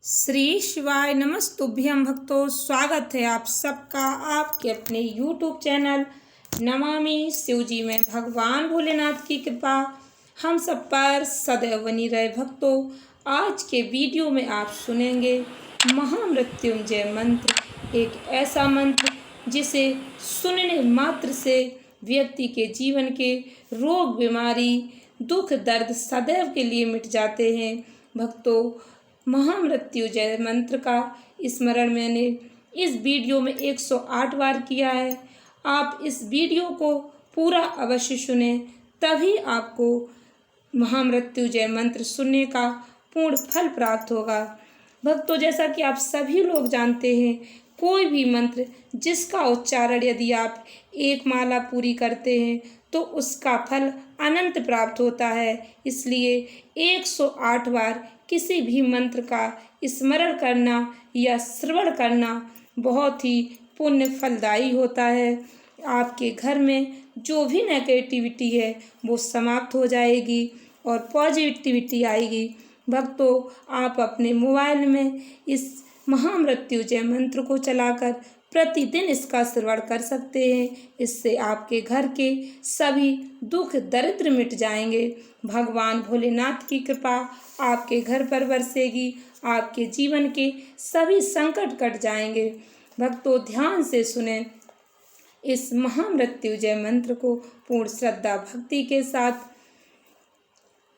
श्री शिवाय नमस्तुभ्यं भक्तों, स्वागत है आप सबका आपके अपने YouTube चैनल नमामि शिवजी में। भगवान भोलेनाथ की कृपा हम सब पर सदैव बनी रहे। भक्तों, आज के वीडियो में आप सुनेंगे महामृत्युंजय मंत्र, एक ऐसा मंत्र जिसे सुनने मात्र से व्यक्ति के जीवन के रोग बीमारी दुख दर्द सदैव के लिए मिट जाते हैं। भक्तों, महामृत्युंजय मंत्र का स्मरण मैंने इस वीडियो में 108 बार किया है। आप इस वीडियो को पूरा अवश्य सुने, तभी आपको महामृत्युंजय मंत्र सुनने का पूर्ण फल प्राप्त होगा। भक्तों, जैसा कि आप सभी लोग जानते हैं, कोई भी मंत्र जिसका उच्चारण यदि आप एक माला पूरी करते हैं तो उसका फल अनंत प्राप्त होता है। इसलिए 108 बार किसी भी मंत्र का स्मरण करना या श्रवण करना बहुत ही पुण्य फलदायी होता है। आपके घर में जो भी नेगेटिविटी है वो समाप्त हो जाएगी और पॉजिटिविटी आएगी। भक्तों, आप अपने मोबाइल में इस महामृत्युंजय मंत्र को चलाकर प्रतिदिन इसका श्रवण कर सकते हैं। इससे आपके घर के सभी दुख दरिद्र मिट जाएंगे। भगवान भोलेनाथ की कृपा आपके घर पर बरसेगी, आपके जीवन के सभी संकट कट जाएंगे। भक्तों, ध्यान से सुने इस महामृत्युंजय मंत्र को पूर्ण श्रद्धा भक्ति के साथ।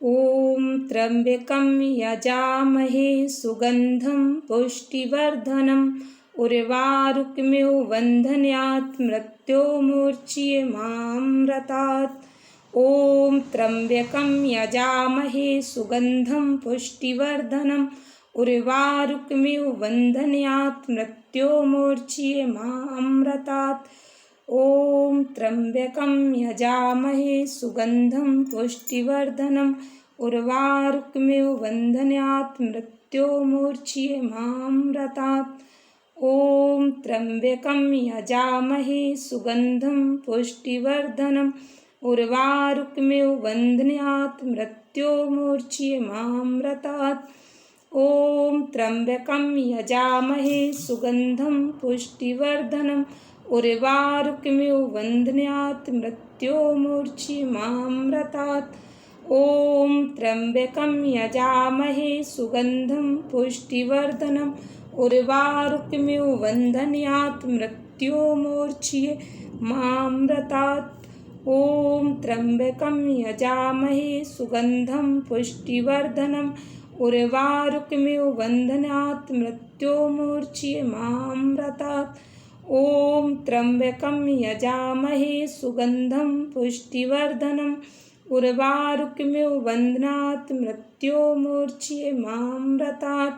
ओम त्र्यंबकं यजामहे सुगंधं पुष्टिवर्धनम् उर्वारुकमिव बन्धनात् मृत्योर्मुच्यमामृतात्। ओम त्र्यंबकं यजामहे सुगंधं पुष्टिवर्धनम् उर्वारुकमिव बन्धनात् मृत्योर्मुच्यमामृतात्। ओम त्र्यंबकं यजामहे सुगंधं पुष्टिवर्धनम् उर्वारुकमिव बन्धनात् मृत्योर्मुच्यमामृतात्। ओम त्र्यंबकं यजामहे सुगंधं पुष्टिवर्धनम् उर्वारुकमिव बन्धनात् मृत्योर्मुच्यमामृतात्। ओम त्र्यंबकं यजामहे सुगंधं पुष्टिवर्धनम् उर्वारुकमिव बन्धनात् मृत्योर्मुच्यमामृतात्। ओम त्र्यंबकं यजामहे सुगंधं पुष्टिवर्धनम् उर्वारुकमिव बन्धनात् मृत्योर्मुच्यमामृतात्। ओम त्र्यंबकं यजामहे सुगंधं पुष्टिवर्धनम् उर्वारुकमिव बन्धनात् मृत्योर्मुच्यमामृतात्। ओम त्र्यंबकं यजामहे सुगंधं पुष्टिवर्धनम् उर्वारुकमिव बन्धनात् मृत्योर्मुच्यमामृतात्।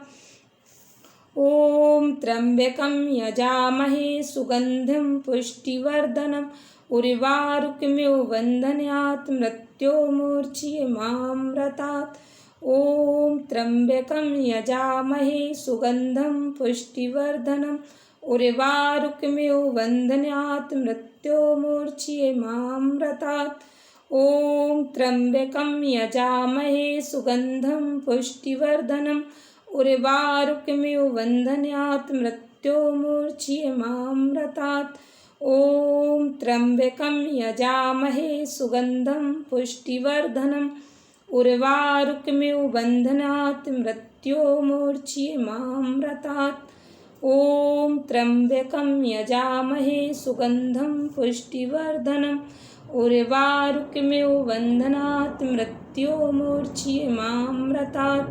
ओम त्र्यंबकं यजामहे सुगंधं पुष्टिवर्धनम् उर्वारुकमिव बन्धनात् मृत्योर्मुच्यमामृतात्। ओम त्र्यंबकं यजामहे सुगंधं पुष्टिवर्धनम् उर्वारुकमिव बन्धनात् मृत्योर्मुच्यमामृतात्। ओम त्र्यंबकं यजामहे सुगंधं पुष्टिवर्धनम् उर्वारुकमिव बन्धनात् मृत्योर्मुच्यमामृतात्। ओम त्र्यंबकं यजामहे सुगंधं पुष्टिवर्धनम् उर्वारुकमिव बन्धनात् मृत्योर्मुच्यमामृतात्। ओम त्र्यंबकं यजामहे सुगंधं पुष्टिवर्धनम् उर्वारुकमिव बन्धनात् मृत्योर्मुच्यमामृतात्।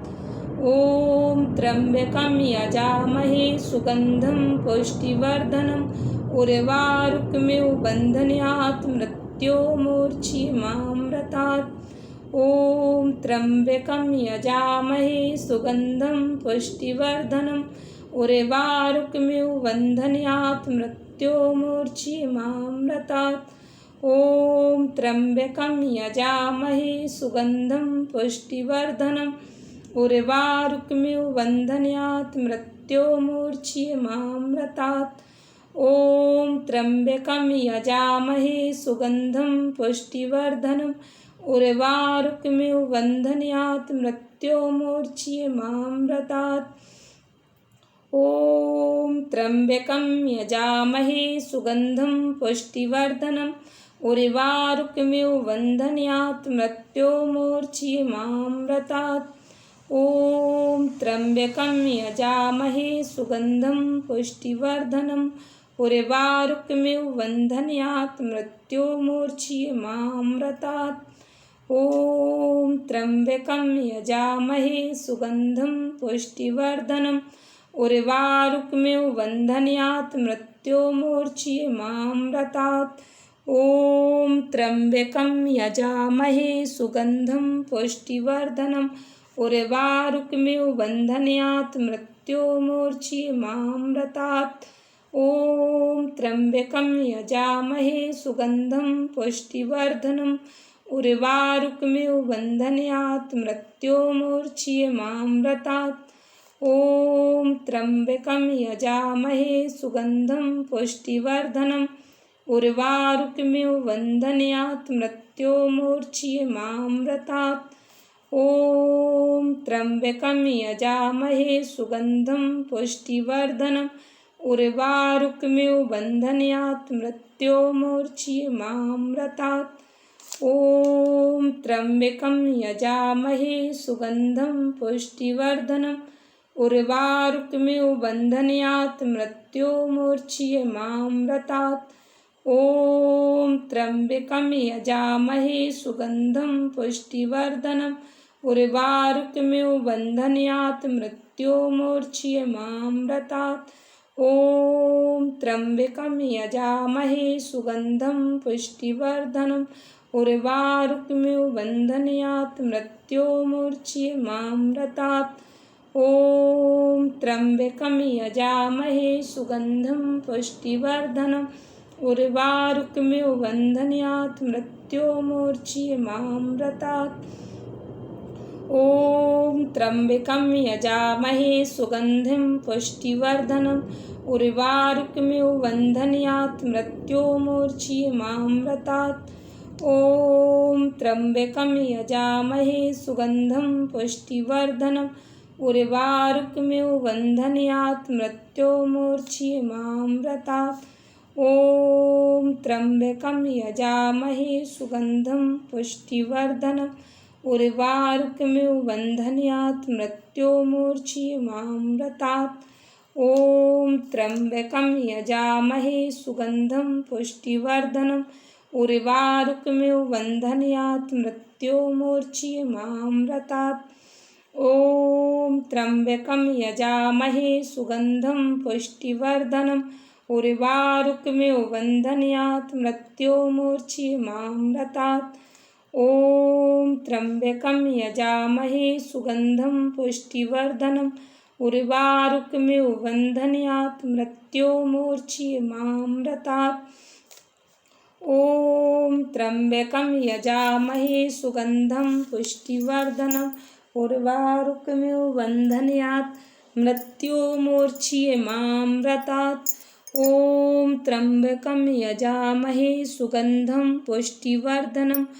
ओम त्र्यंबकं यजामहे सुगंधं पुष्टिवर्धनम् उर्वारुकमिव बन्धनात् मृत्योर्मुच्यमामृतात्। ओम त्र्यंबकं यजामहे सुगंधं पुष्टिवर्धनम् उर्वारुकमिव बन्धनात् मृत्योर्मुच्यमामृतात्। ओम त्र्यंबकं यजामहे सुगंधं पुष्टिवर्धनम् उर्वारुकमिव बन्धनात् मृत्योर्मुच्यमामृतात्। ओम त्र्यंबकं यजामहे सुगंधं पुष्टिवर्धनम् उर्वारुकमिव बन्धनात् मृत्योर्मुच्यमामृतात्। ॐ त्र्यम्बकं यजामहे सुगन्धं पुष्टिवर्धनम् उर्वारुकमिव बन्धनात् मृत्योर्मुक्षीयमामृतात्। ॐ त्र्यम्बकं यजामहे सुगन्धं पुष्टिवर्धनम् उर्वारुकमिव बन्धनात् मृत्योर्मुक्षीयमामृतात्। ॐ त्र्यम्बकं यजामहे सुगन्धं पुष्टिवर्धनम् उर्वारुकमिव बन्धनात् मृत्योर्मुक्षीयमामृतात्। ॐ त्र्यम्बकं यजामहे सुगन्धं पुष्टिवर्धनम् उर्वारुकमिव बन्धनात् मृत्योर्मुक्षीयमामृतात्। ॐ त्र्यम्बकं यजामहे सुगन्धं पुष्टिवर्धनम् उर्वारुकमिव बन्धनात् मृत्योर्मुक्षीयमामृतात्। ॐ त्र्यम्बकं यजामहे सुगन्धं पुष्टिवर्धनम् उर्वारुकमिव बन्धनात् मृत्योर्मुक्षीयमामृतात्। ॐ त्र्यम्बकं यजामहे सुगन्धं पुष्टिवर्धनम् उर्वारुकमिव बन्धनात् मृत्योर्मुक्षीयमामृतात्। ॐ त्र्यम्बकं यजामहे सुगन्धं पुष्टिवर्धनम् उर्वारुकमिव बन्धनात् मृत्योर्मुक्षीयमामृतात्। ॐ त्र्यम्बकं यजामहे सुगन्धं पुष्टिवर्धनम् उर्वारुकमिव बन्धनात् मृत्योर्मुक्षीयमामृतात्। ॐ त्र्यम्बकं यजामहे सुगन्धं पुष्टिवर्धनम् उर्वारुकमिव बन्धनात् मृत्योर्मुक्षीयमामृतात्। ॐ त्र्यम्बकं यजामहे सुगन्धं पुष्टिवर्धनम् उर्वारुकमिव बन्धनात् मृत्योर्मुक्षीयमामृतात्। ॐ त्र्यम्बकं यजामहे सुगन्धं पुष्टिवर्धनम् उर्वारुकमिव बन्धनात् मृत्योर्मुक्षीयमामृतात्। ॐ त्र्यम्बकं यजामहे सुगन्धं पुष्टिवर्धनम् उर्वारुकमिव बन्धनात् मृत्योर्मुक्षीयमामृतात्। ॐ त्र्यम्बकं यजामहे सुगन्धं पुष्टिवर्धनम् उर्वारुकमिव बन्धनात् मृत्योर्मुक्षीयमामृतात्। ॐ त्र्यम्बकं यजामहे सुगन्धं पुष्टिवर्धनम् उर्वारुकमिव बन्धनात् मृत्योर्मुक्षीयमामृतात्। ॐ त्र्यम्बकं यजामहे सुगन्धं पुष्टिवर्धनम् उर्वारुकमिव बन्धनात् मृत्योर्मुक्षीयमामृतात्। ॐ त्र्यम्बकं यजामहे सुगन्धं पुष्टिवर्धनम् उर्वारुकमिव बन्धनात् मृत्योर्मुक्षीयमामृतात्। ॐ त्र्यम्बकं यजामहे सुगन्धं पुष्टिवर्धनम् उर्वारुकमिव बन्धनात् मृत्योर्मुक्षीयमामृतात्। ॐ त्र्यम्बकं यजामहे सुगन्धं पुष्टिवर्धनम्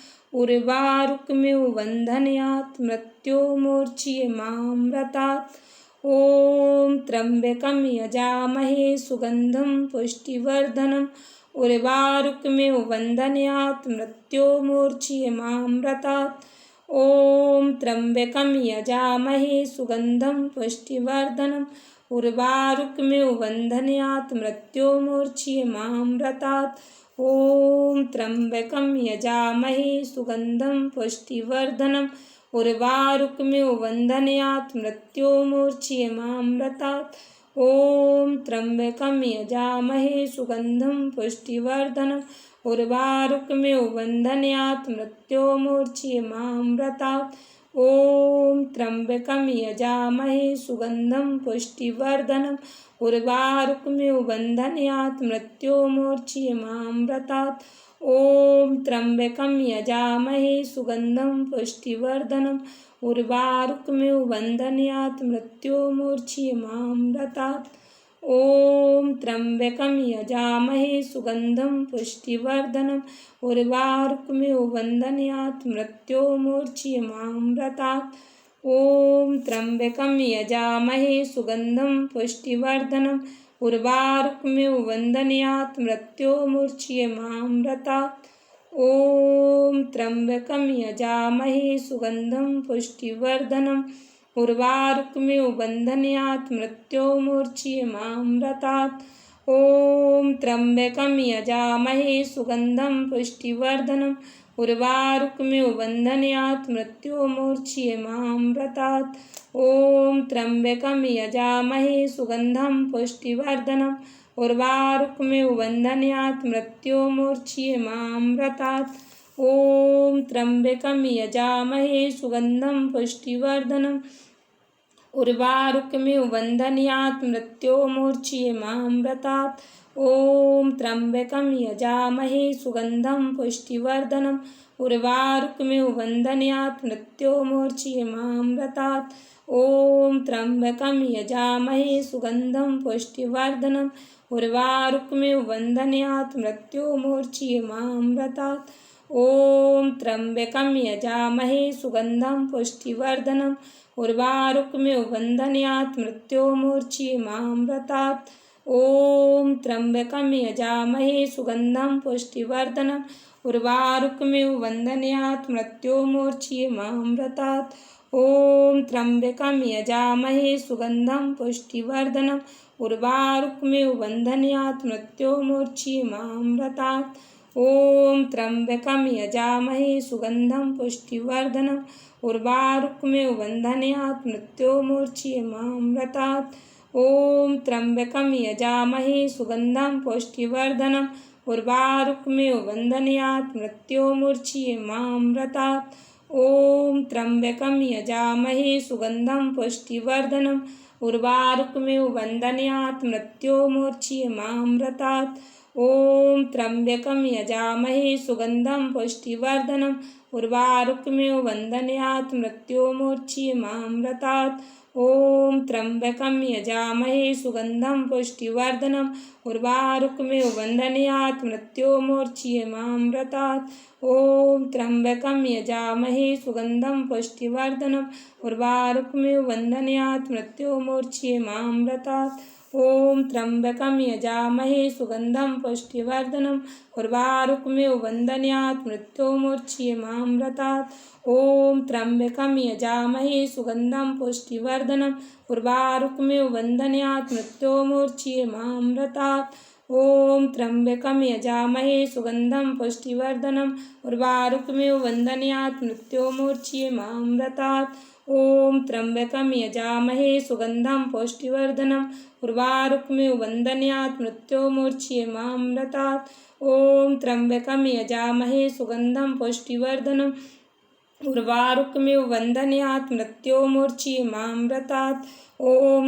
उर्वारुकमिव बन्धनात् मृत्योर्मुक्षीयमामृतात्। ॐ त्र्यम्बकं यजामहे सुगन्धं पुष्टिवर्धनम् उर्वारुकमिव बन्धनात् मृत्योर्मुक्षीयमामृतात्। ॐ त्र्यम्बकं यजामहे सुगन्धं पुष्टिवर्धनम् उर्वारुकमिव बन्धनात् मृत्योर्मुक्षीयमामृतात्। ॐ त्र्यम्बकं यजामहे सुगन्धं पुष्टिवर्धनम् उर्वारुकमिव बन्धनात् मृत्योर्मुक्षीयमामृतात्। ॐ त्र्यम्बकं यजामहे सुगन्धं पुष्टिवर्धनम् उर्वारुकमिव बन्धनात् मृत्योर्मुक्षीयमामृतात्। ॐ त्र्यम्बकं यजामहे सुगन्धं पुष्टिवर्धनम् उर्वारुकमिव बन्धनात् मृत्योर्मुक्षीयमामृतात्। ॐ त्र्यम्बकं यजामहे सुगन्धं पुष्टिवर्धनम् उर्वारुकमिव बन्धनात् मृत्योर्मुक्षीयमामृतात्। ॐ त्र्यम्बकं यजामहे सुगन्धं पुष्टिवर्धनम् उर्वारुकमिव बन्धनात् मृत्योर्मुक्षीयमामृतात्। ॐ त्र्यम्बकं यजामहे सुगन्धं पुष्टिवर्धनम् उर्वारुकमिव बन्धनात् मृत्योर्मुच्यमामृतात्। ॐ त्र्यम्बकं यजामहे सुगन्धं पुष्टिवर्धनम् उर्वारुकमिव बन्धनात् मृत्योर्मुच्यमामृतात्। ॐ त्र्यम्बकं यजामहे सुगन्धं पुष्टिवर्धनम् उर्वारुकमिव बन्धनात् मृत्योर्मुच्यमामृतात्। ॐ त्र्यम्बकं यजामहे सुगन्धं पुष्टिवर्धनम् उर्वारुकमिव बन्धनात् मृत्योर्मुच्यमामृतात्। ॐ त्र्यम्बकं यजामहे सुगन्धं पुष्टिवर्धनम् उर्वारुकमिव बन्धनात् मृत्योर्मुच्यमामृतात्। ॐ त्र्यम्बकं यजामहे सुगन्धं पुष्टिवर्धनम् उर्वारुकमिव बन्धनात् मृत्योर्मुच्यमामृतात्। ॐ त्र्यम्बकं यजामहे सुगन्धं पुष्टिवर्धनम् उर्वारुकमिव बन्धनात् मृत्योर्मुच्यमामृतात्। ॐ त्र्यम्बकं यजामहे सुगन्धं पुष्टिवर्धनम् उर्वारुकमिव बन्धनात् मृत्योर्मुच्यमामृतात्। ॐ त्र्यम्बकं यजामहे सुगन्धं पुष्टिवर्धनम् उर्वारुकमिव बन्धनात् मृत्योर्मुच्यमामृतात्। ॐ त्र्यम्बकं यजामहे सुगन्धं पुष्टिवर्धनम् उर्वारुकमिव बन्धनात् मृत्योर्मुच्यमामृतात्। ॐ त्र्यम्बकं यजामहे सुगन्धं पुष्टिवर्धनम् उर्वारुकमिव बन्धनात् मृत्योर्मुच्यमामृतात्। ॐ त्र्यम्बकं यजामहे सुगन्धं पुष्टिवर्धनम् उर्वारुकमिव बन्धनात् मृत्योर्मुच्यमामृतात्। ॐ त्र्यम्बकं यजामहे सुगन्धं पुष्टिवर्धनम् उर्वारुकमिव बन्धनात् मृत्योर्मुच्यमामृतात्। ॐ त्र्यम्बकं यजामहे सुगन्धं पुष्टिवर्धनम् उर्वारुकमिव बन्धनात् मृत्योर्मुच्यमामृतात्। ॐ त्र्यम्बकं यजामहे सुगन्धं पुष्टिवर्धनम् उर्वारुकमिव बन्धनात् मृत्योर्मुच्यमामृतात्। ॐ त्र्यम्बकं यजामहे सुगन्धं पुष्टिवर्धनम् उर्वारुकमिव बन्धनात् मृत्योर्मुच्यमामृतात्। ॐ त्र्यम्बकं यजामहे सुगन्धं पुष्टिवर्धनम् उर्वारुकमिव बन्धनात् मृत्योर्मुच्यमामृतात्। ॐ त्र्यम्बकं यजामहे सुगन्धं पुष्टिवर्धनम् उर्वारुकमिव बन्धनात् मृत्योर्मुच्यमामृतात्। ॐ त्र्यम्बकं यजामहे सुगन्धं पुष्टिवर्धनम् उर्वारुकमिव बन्धनात् मृत्योर्मुच्यमामृतात्। ॐ त्र्यम्बकं यजामहे सुगन्धं पुष्टिवर्धनम् उर्वारुकमिव बन्धनात् मृत्योर्मुच्यमामृतात्। ॐ त्र्यम्बकं यजामहे सुगन्धं पुष्टिवर्धनम् उर्वारुकमिव बन्धनात् मृत्योर्मुच्यमामृतात्। ॐ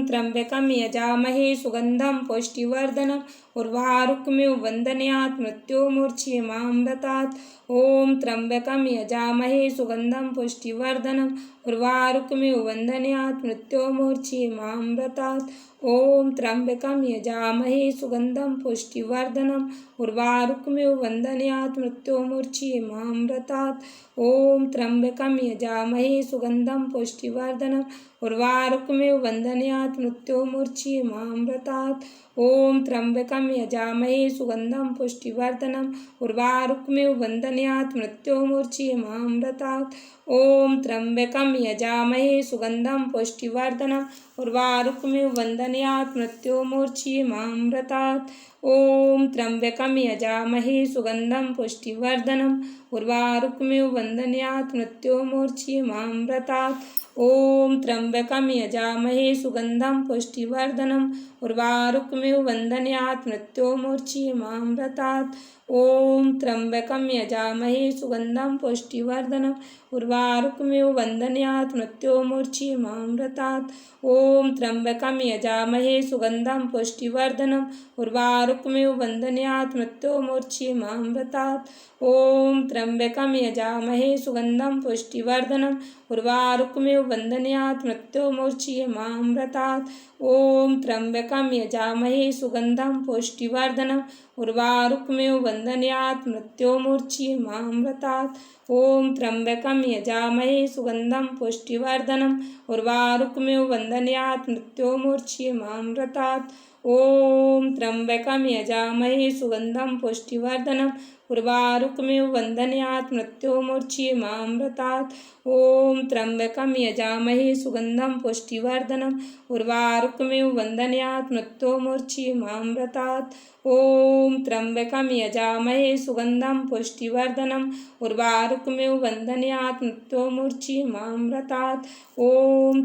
त्र्यम्बकं यजामहे सुगन्धं पुष्टिवर्धनम् उर्वारुकमिव बन्धनात् मृत्योर्मुच्यमामृतात्। ॐ त्र्यम्बकं यजामहे सुगन्धं पुष्टिवर्धनम् उर्वारुकमिव बन्धनात् मृत्योर्मुच्यमामृतात्। ॐ त्र्यम्बकं यजामहे सुगन्धं पुष्टिवर्धनम् उर्वारुकमिव बन्धनात् मृत्योर्मुच्यमामृतात्। ॐ त्र्यम्बकं यजामहे सुगन्धं पुष्टिवर्धनम् उर्वारुकमिव बन्धनात् मृत्योर्मुच्यमामृतात्। ॐ त्र्यम्बकं यजामहे सुगन्धं पुष्टिवर्धनम् उर्वारुकमिव बन्धनात् मृत्योर्मुच्यमामृतात्। ॐ त्र्यम्बकं यजामहे सुगन्धं पुष्टिवर्धनम् उर्वारुकमिव बन्धनात् मृत्योर्मुच्यमामृतात्। ॐ त्र्यम्बकं यजामहे सुगन्धं पुष्टिवर्धनम् उर्वारुकमिव बन्धनात् मृत्योर्मुच्यमामृतात्। ॐ त्र्यम्बकं यजामहे सुगन्धं पुष्टिवर्धनम् उर्वारुकमिव बन्धनात् मृत्योर्मुच्यमामृतात्। ॐ त्र्यम्बकं यजामहे सुगन्धं पुष्टिवर्धनम् उर्वारुकमिव बन्धनात् मृत्योर्मुच्यमामृतात्। ॐ त्र्यम्बकं यजामहे सुगन्धं पुष्टिवर्धनम् उर्वारुकमिव बन्धनात् मृत्योर्मुच्यमामृतात्। ॐ त्र्यम्बकं यजामहे सुगन्धं पुष्टिवर्धनम् उर्वारुकमिव बन्धनात् मृत्योर्मुच्यमामृतात्। ॐ त्र्यम्बकं यजामहे सुगन्धं पुष्टिवर्धनम् उर्वारुकमेव वन्दन्यात् मृत्योर्मुच्यमामृतात्। ॐ त्र्यम्बकं यजामहे सुगन्धं पुष्टिवर्धनम् उर्वारुकमेव वन्दन्यात् मृत्योर्मुच्यमामृतात्। ॐ त्र्यम्बकं यजामहे सुगन्धं पुष्टिवर्धनम् उर्वारुकमेव वन्दन्यात् मृत्योर्मुच्यमामृतात्। ॐ त्र्यम्बकं यजामहे सुगन्धं पुष्टिवर्धनम् उर्वारुकमेव वन्दन्यात् मृत्योर्मुच्यमामृतात्। ॐ त्र्यम्बकं यजामहे सुगन्धं पुष्टिवर्धनम् उर्वारुकमेव वन्दन्यात् मृत्योर्मुच्यमामृतात्। ॐ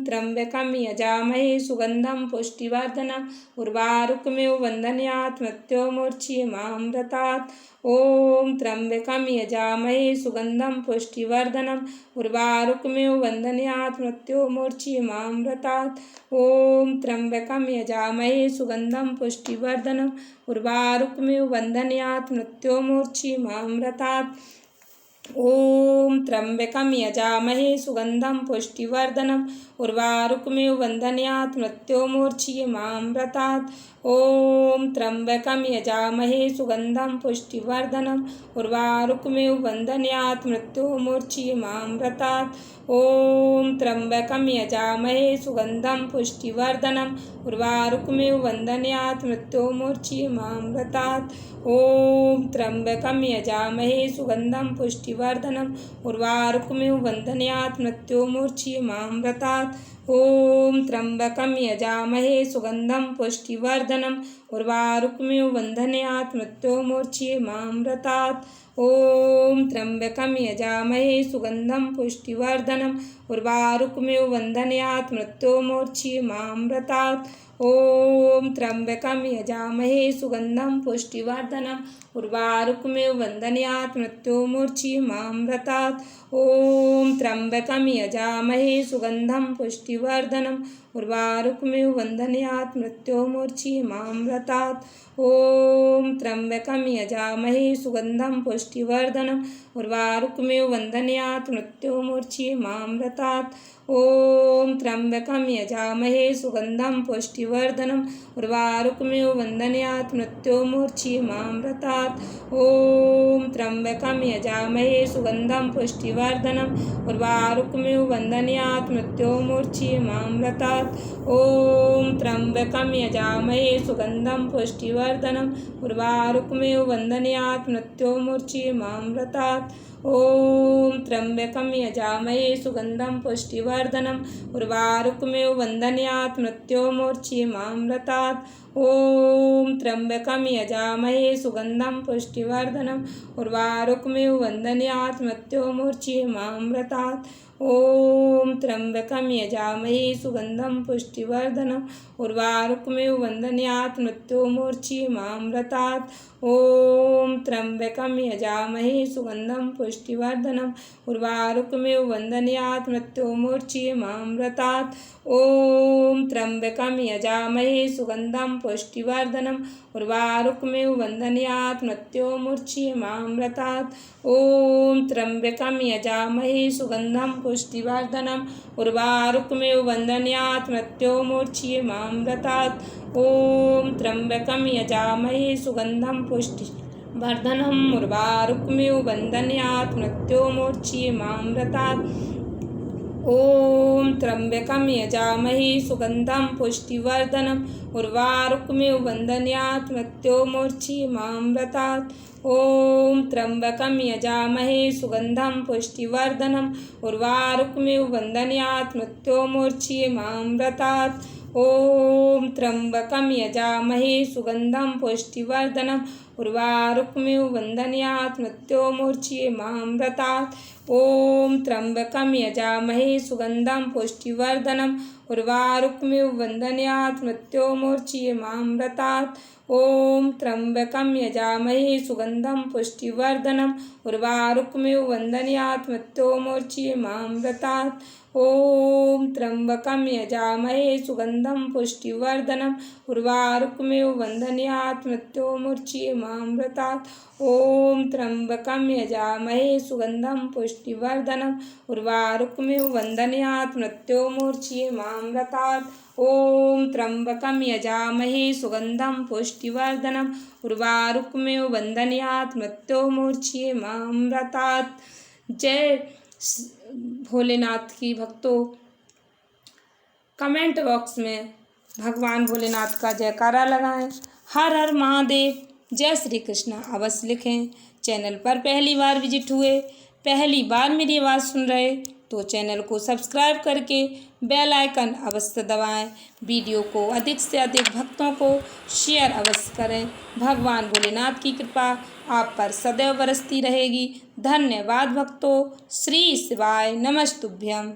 त्र्यम्बकं यजामहे सुगन्धं पुष्टिवर्धनम् उर्वारुकमेव वन्दन्यात् मृत्योर्मुच्यमामृतात्। ॐ त्र्यम्बकं यजामहे सुगन्धं पुष्टिवर्धनम् उर्वारुकमेव वन्दन्यात् मृत्योर्मुच्यमामृतात्। ॐ त्र्यम्बकं यजामहे सुगन्धं पुष्टिवर्धनम् उर्वारुकमेव वन्दन्यात् मृत्योर्मुच्यमामृतात्। ॐ त्र्यम्बकं यजामहे सुगन्धं पुष्टिवर्धनम् उर्वारुकमेव वन्दन्यात् मृत्योर्मुच्यमामृतात्। ॐ त्र्यम्बकं यजामहे सुगन्धं पुष्टिवर्धनम् उर्वारुकमेव वन्दन्यात् मृत्योर्मुच्यमामृतात्। ॐ त्र्यम्बकं यजामहे सुगन्धं पुष्टिवर्धनम् उर्वारुकमेव वन्दन्यात् मृत्योर्मुच्यमामृतात्। ॐ त्र्यम्बकं यजामहे सुगन्धं पुष्टिवर्धनम् उर्वारुकमेव वन्दन्यात् मृत्योर्मुच्यमामृतात्। ॐ त्र्यम्बकं यजामहे सुगन्धं पुष्टिवर्धनम् उर्वारुकमेव वन्दन्यात् मृत्योर्मुच्यमामृतात्। ॐ त्र्यम्बकं यजामहे सुगन्धं पुष्टिवर्धनम् उर्वारुकमेव वन्दन्यात् मृत्योर्मुच्यमामृतात्। ॐ त्र्यम्बकं यजामहे सुगन्धं पुष्टिवर्धनम् उर्वारुकमेव वन्दन्यात् मृत्योर्मुच्यमामृतात्। ॐ त्र्यम्बकं यजामहे सुगन्धं पुष्टिवर्धनम् उर्वारुकमेव वन्दन्यात् मृत्योर्मुच्यमामृतात्। ॐ त्र्यम्बकं यजामहे सुगन्धं पुष्टिवर्धनम् उर्वारुकमेव वन्दन्यात् मृत्योर्मुच्यमामृतात्। ॐ त्र्यम्बकं यजामहे सुगन्धं पुष्टिवर्धनम् उर्वारुकमेव वन्दन्यात् मृत्योर्मुच्यमामृतात्। ॐ त्र्यम्बकं यजामहे सुगन्धं पुष्टिवर्धनम् उर्वारुकमेव वन्दन्यात् मृत्योर्मुच्यमामृतात्। ॐ त्र्यम्बकं यजामहे सुगन्धं पुष्टिवर्धनम् उर्वारुकमेव वन्दन्यात् मृत्योर्मुच्यमामृतात्। ॐ त्र्यम्बकं यजामहे सुगन्धं पुष्टिवर्धनम् उर्वारुकमेव वन्दन्यात् मृत्योर्मुच्यमामृतात्। ॐ त्र्यम्बकं यजामहे सुगन्धं पुष्टिवर्धनम् उर्वारुकमेव वन्दन्यात् मृत्योर्मुच्यमामृतात्। ॐ त्र्यम्बकं यजामहे सुगन्धं पुष्टिवर्धनम् उर्वारुकमेव वन्दन्यात् मृत्योर्मुच्यमामृतात्। ॐ त्र्यम्बकं यजामहे सुगन्धं पुष्टिवर्धनम् उर्वारुकमेव वन्दन्यात् मृत्योर्मुच्यमामृतात्। ॐ त्र्यम्बकं यजामहे सुगन्धं पुष्टिवर्धनम् उर्वारुकमेव वन्दन्यात् मृत्योर्मुच्यमामृतात्। ॐ त्र्यम्बकं यजामहे सुगन्धं पुष्टिवर्धनम् उर्वारुकमेव वन्दन्यात् मृत्योर्मुच्यमामृतात्। ॐ त्र्यम्बकं यजामहे सुगन्धं पुष्टिवर्धनम् उर्वारुकमेव वन्दन्यात् मृत्योर्मुच्यमामृतात्। ॐ त्र्यम्बकं यजामहे सुगन्धं पुष्टिवर्धनम् उर्वारुकमेव वन्दन्यात् मृत्योर्मुच्यमामृतात्। ॐ त्र्यम्बकं यजामहे सुगन्धं पुष्टिवर्धनम् उर्वारुकमेव वन्दन्यात् मृत्योर्मुच्यमामृतात्। ॐ त्र्यम्बकं यजामहे सुगन्धं पुष्टिवर्धनम् उर्वारुकमेव वन्दन्यात् मृत्योर्मुच्यमामृतात्। ॐ त्र्यम्बकं यजामहे सुगन्धं पुष्टिवर्धनम् उर्वारुकमेव वन्दन्यात् मृत्योर्मुच्यमामृतात्। ॐ त्र्यम्बकं यजामहे सुगन्धं पुष्टिवर्धनम् उर्वारुकमेव वन्दन्यात् मृत्योर्मुच्यमामृतात्। ॐ त्र्यम्बकं यजामहे सुगन्धं पुष्टिवर्धनम् उर्वारुकमेव वन्दन्यात् मृत्योर्मुच्यमामृतात्। मुच्येमामृतात्। ओम त्र्यंबकं यजामहे सुगंधं पुष्टिवर्धनम् उर्वारुकमिव बन्धनात् मृत्योर्मुच्येमामृतात्। ओम त्र्यंबकं यजामहे सुगंधं पुष्टिवर्धनम् उर्वारुकमिव बन्धनात् मृत्योर्मुच्येमामृतात्। जय भोलेनाथ की भक्तों, कमेंट बॉक्स में भगवान भोलेनाथ का जयकारा लगाएं। हर हर महादेव, जय श्री कृष्ण अवश्य लिखें। चैनल पर पहली बार विजिट हुए, पहली बार मेरी आवाज़ सुन रहे तो चैनल को सब्सक्राइब करके बेल आइकन अवश्य दबाएं। वीडियो को अधिक से अधिक भक्तों को शेयर अवश्य करें। भगवान भोलेनाथ की कृपा आप पर सदैव बरसती रहेगी। धन्यवाद भक्तों। श्री शिवाय नमस्तुभ्यम।